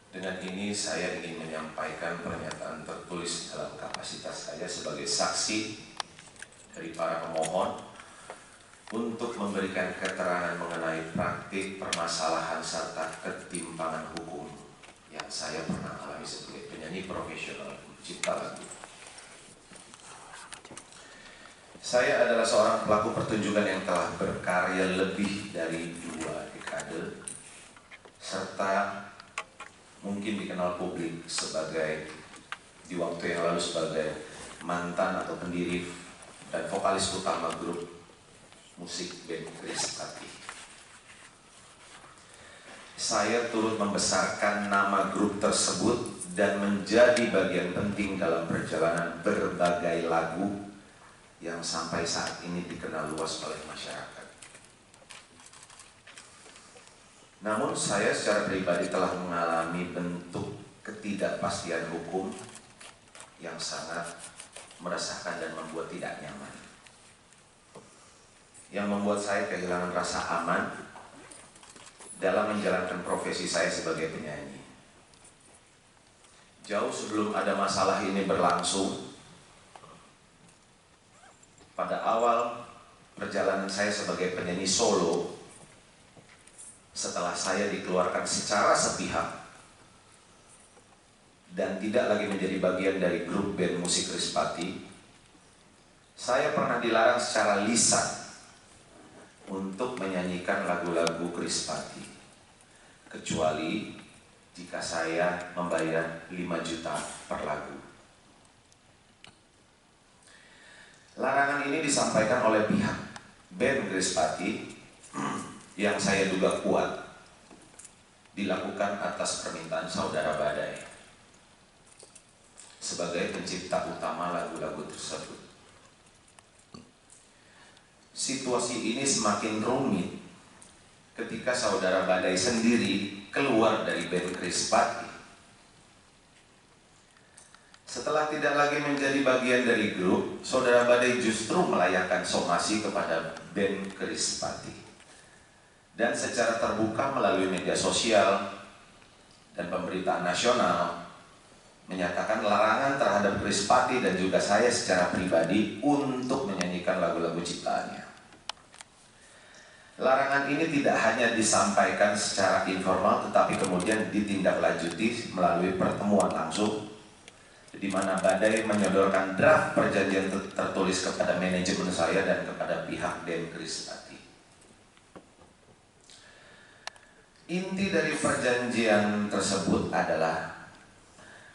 Dengan ini saya ingin menyampaikan pernyataan tertulis dalam kapasitas saya sebagai saksi dari para pemohon untuk memberikan keterangan mengenai praktik permasalahan serta ketimpangan hukum yang saya pernah alami sebagai penyanyi profesional pencipta lagu. Saya adalah seorang pelaku pertunjukan yang telah berkarya lebih dari 2 dekade serta mungkin dikenal publik sebagai di waktu yang lalu sebagai mantan atau pendiri dan vokalis utama grup musik band Krispati. Saya turut membesarkan nama grup tersebut dan menjadi bagian penting dalam perjalanan berbagai lagu yang sampai saat ini dikenal luas oleh masyarakat. Namun saya secara pribadi telah mengalami bentuk ketidakpastian hukum yang sangat meresahkan dan membuat tidak nyaman, yang membuat saya kehilangan rasa aman dalam menjalankan profesi saya sebagai penyanyi. Jauh sebelum ada masalah ini berlangsung, pada awal perjalanan saya sebagai penyanyi solo, setelah saya dikeluarkan secara sepihak dan tidak lagi menjadi bagian dari grup band musik Krispati, saya pernah dilarang secara lisan untuk menyanyikan lagu-lagu Krispati, kecuali jika saya membayar 5 juta per lagu. Larangan ini disampaikan oleh pihak band Krispati yang saya duga kuat dilakukan atas permintaan saudara Badai sebagai pencipta utama lagu-lagu tersebut. Situasi ini semakin rumit ketika saudara Badai sendiri keluar dari band Krispati. Setelah tidak lagi menjadi bagian dari grup, saudara Badai justru melayangkan somasi kepada band Krispati dan secara terbuka melalui media sosial dan pemberitaan nasional menyatakan larangan terhadap Krispati dan juga saya secara pribadi untuk menyanyikan lagu-lagu ciptaannya. Larangan ini tidak hanya disampaikan secara informal tetapi kemudian ditindaklanjuti melalui pertemuan langsung, di mana Badai menyodorkan draft perjanjian tertulis kepada manajemen saya dan kepada pihak band Krispati. Inti dari perjanjian tersebut adalah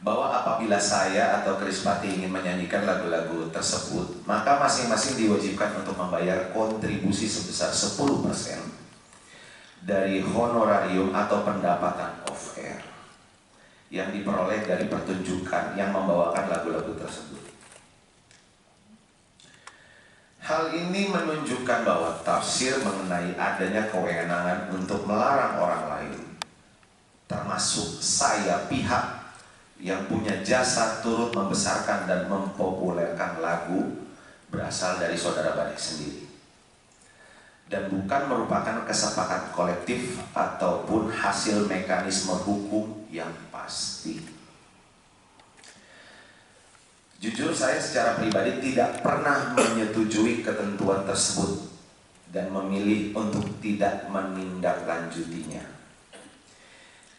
bahwa apabila saya atau Krispati ingin menyanyikan lagu-lagu tersebut, maka masing-masing diwajibkan untuk membayar kontribusi sebesar 10% dari honorarium atau pendapatan off-air yang diperoleh dari pertunjukan yang membawakan lagu-lagu tersebut. Hal ini menunjukkan bahwa tafsir mengenai adanya kewenangan untuk melarang orang lain, termasuk saya, pihak yang punya jasa turut membesarkan dan mempopulerkan lagu, berasal dari saudara Badai sendiri dan bukan merupakan kesepakatan kolektif ataupun hasil mekanisme hukum yang pasti. Jujur, saya secara pribadi tidak pernah menyetujui ketentuan tersebut dan memilih untuk tidak menindaklanjutinya,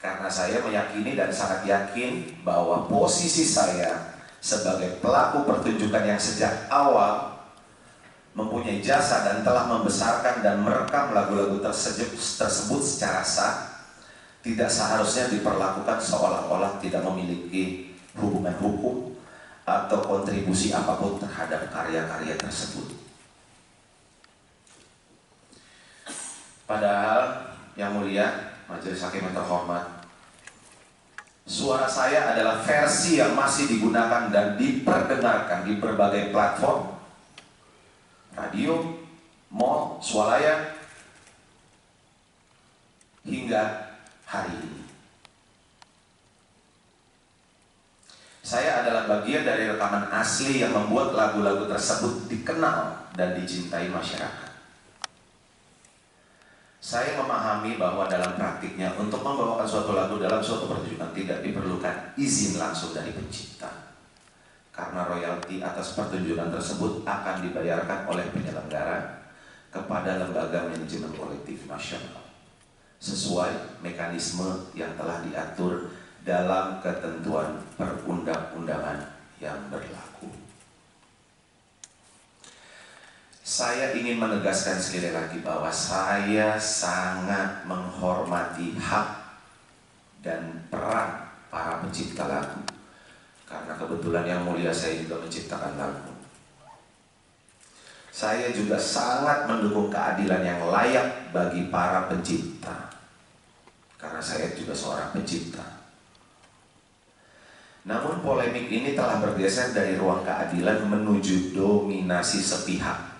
karena saya meyakini dan sangat yakin bahwa posisi saya sebagai pelaku pertunjukan yang sejak awal mempunyai jasa dan telah membesarkan dan merekam lagu-lagu tersebut secara sah, tidak seharusnya diperlakukan seolah-olah tidak memiliki hubungan hukum atau kontribusi apapun terhadap karya-karya tersebut. Padahal, yang mulia, majelis hakim yang terhormat, suara saya adalah versi yang masih digunakan dan diperdengarkan di berbagai platform, radio, mall, swalayan, hingga hari ini. Saya adalah bagian dari rekaman asli yang membuat lagu-lagu tersebut dikenal dan dicintai masyarakat. Saya memahami bahwa dalam praktiknya untuk membawakan suatu lagu dalam suatu pertunjukan tidak diperlukan izin langsung dari pencipta, karena royalti atas pertunjukan tersebut akan dibayarkan oleh penyelenggara kepada Lembaga Manajemen Kolektif Nasional sesuai mekanisme yang telah diatur dalam ketentuan perundang-undangan yang berlaku. Saya ingin menegaskan sekali lagi bahwa saya sangat menghormati hak dan peran para pencipta lagu, karena kebetulan yang mulia saya juga menciptakan lagu. Saya juga sangat mendukung keadilan yang layak bagi para pencipta, karena saya juga seorang pencipta. Namun polemik ini telah bergeser dari ruang keadilan menuju dominasi sepihak,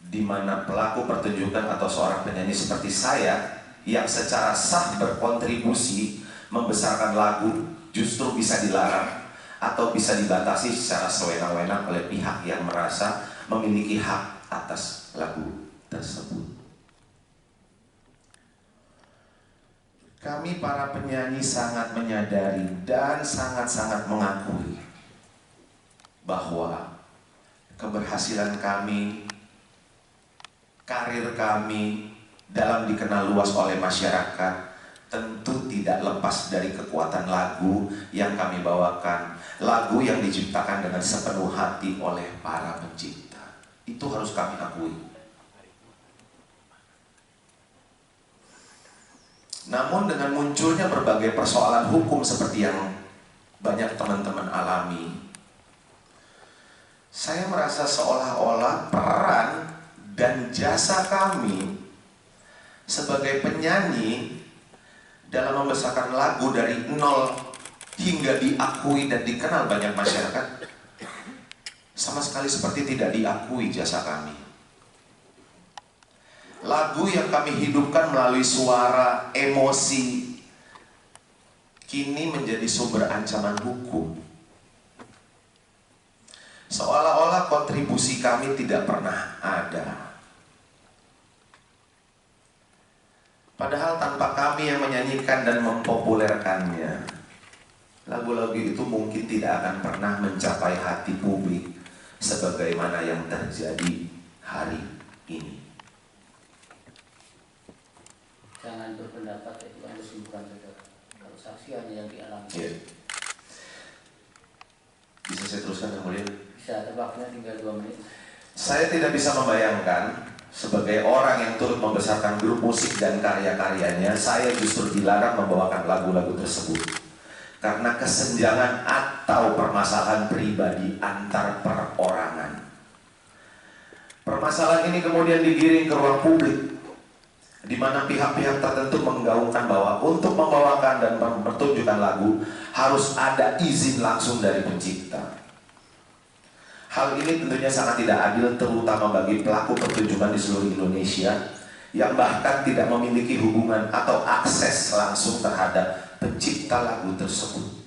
di mana pelaku pertunjukan atau seorang penyanyi seperti saya yang secara sah berkontribusi membesarkan lagu justru bisa dilarang atau bisa dibatasi secara sewenang-wenang oleh pihak yang merasa memiliki hak atas lagu tersebut. Kami para penyanyi sangat menyadari dan sangat-sangat mengakui bahwa keberhasilan kami, karir kami dalam dikenal luas oleh masyarakat tentu tidak lepas dari kekuatan lagu yang kami bawakan, lagu yang diciptakan dengan sepenuh hati oleh para pencipta. Itu harus kami akui. Namun dengan munculnya berbagai persoalan hukum seperti yang banyak teman-teman alami, saya merasa seolah-olah peran dan jasa kami sebagai penyanyi dalam membesarkan lagu dari nol hingga diakui dan dikenal banyak masyarakat sama sekali seperti tidak diakui jasa kami. Lagu yang kami hidupkan melalui suara, emosi, kini menjadi sumber ancaman hukum. Seolah-olah kontribusi kami tidak pernah ada. Padahal tanpa kami yang menyanyikan dan mempopulerkannya, lagu-lagu itu mungkin tidak akan pernah mencapai hati publik sebagaimana yang terjadi hari ini. Jangan berpendapat, itu kan kesimpulan saudara. Kalau saksi hanya yang dialami. Ya. Bisa saya teruskan yang mulia? Bisa, waktunya tinggal 2 menit. Saya tidak bisa membayangkan sebagai orang yang turut membesarkan grup musik dan karya-karyanya, saya justru dilarang membawakan lagu-lagu tersebut karena kesenjangan atau permasalahan pribadi antar perorangan. Permasalahan ini kemudian digiring ke ruang publik, di mana pihak-pihak tertentu menggaungkan bahwa untuk membawakan dan mempertunjukkan lagu harus ada izin langsung dari pencipta. Hal ini tentunya sangat tidak adil, terutama bagi pelaku pertunjukan di seluruh Indonesia yang bahkan tidak memiliki hubungan atau akses langsung terhadap pencipta lagu tersebut.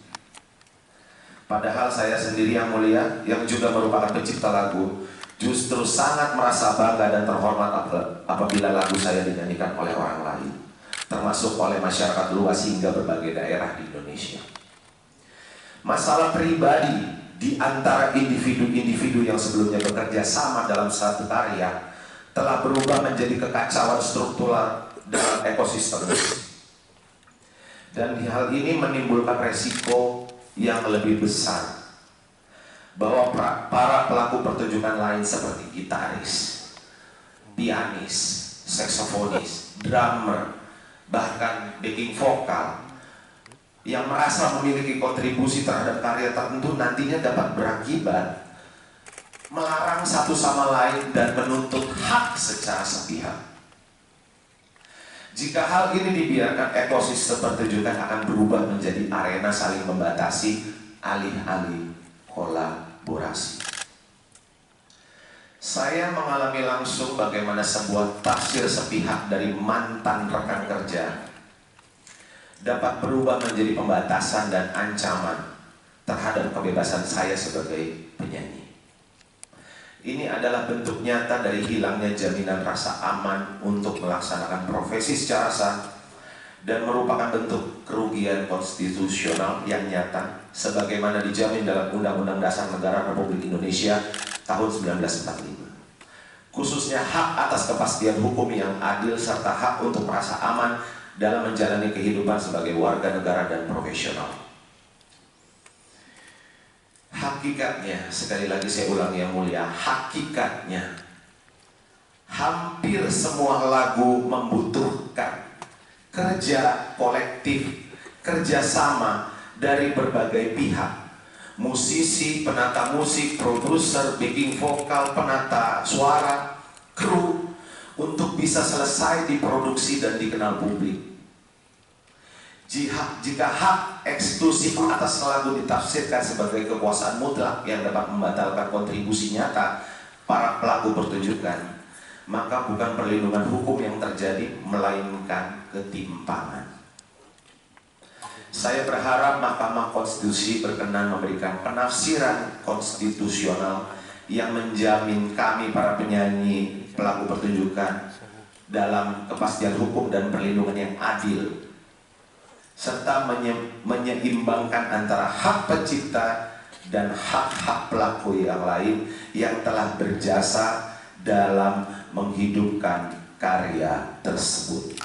Padahal saya sendiri yang mulia, yang juga merupakan pencipta lagu, justru sangat merasa bangga dan terhormat apabila lagu saya dinyanyikan oleh orang lain, termasuk oleh masyarakat luas hingga berbagai daerah di Indonesia. Masalah pribadi di antara individu-individu yang sebelumnya bekerja sama dalam satu karya telah berubah menjadi kekacauan struktural dalam ekosistem. Dan hal ini menimbulkan resiko yang lebih besar bahwa para pelaku pertunjukan lain seperti gitaris, pianis, saksofonis, drummer, bahkan backing vokal yang merasa memiliki kontribusi terhadap karya tertentu nantinya dapat berakibat melarang satu sama lain dan menuntut hak secara sepihak. Jika hal ini dibiarkan, ekosistem pertunjukan akan berubah menjadi arena saling membatasi, alih-alih kolaborasi. Saya mengalami langsung bagaimana sebuah tafsir sepihak dari mantan rekan kerja dapat berubah menjadi pembatasan dan ancaman terhadap kebebasan saya sebagai penyanyi. Ini adalah bentuk nyata dari hilangnya jaminan rasa aman untuk melaksanakan profesi secara sah dan merupakan bentuk kerugian konstitusional yang nyata sebagaimana dijamin dalam Undang-Undang Dasar Negara Republik Indonesia tahun 1945. Khususnya hak atas kepastian hukum yang adil serta hak untuk merasa aman dalam menjalani kehidupan sebagai warga negara dan profesional. Hakikatnya, sekali lagi saya ulang yang mulia, hakikatnya hampir semua lagu membutuhkan kerja kolektif, kerjasama dari berbagai pihak. Musisi, penata musik, produser, backing vokal, penata suara, kru, untuk bisa selesai diproduksi dan dikenal publik. Jika hak eksklusif atas lagu ditafsirkan sebagai kekuasaan mutlak yang dapat membatalkan kontribusi nyata para pelaku pertunjukan, maka bukan perlindungan hukum yang terjadi, melainkan ketimpangan. Saya berharap Mahkamah Konstitusi berkenan memberikan penafsiran konstitusional yang menjamin kami para penyanyi pelaku pertunjukan dalam kepastian hukum dan perlindungan yang adil, serta menyeimbangkan antara hak pencipta dan hak-hak pelaku yang lain yang telah berjasa dalam menghidupkan karya tersebut.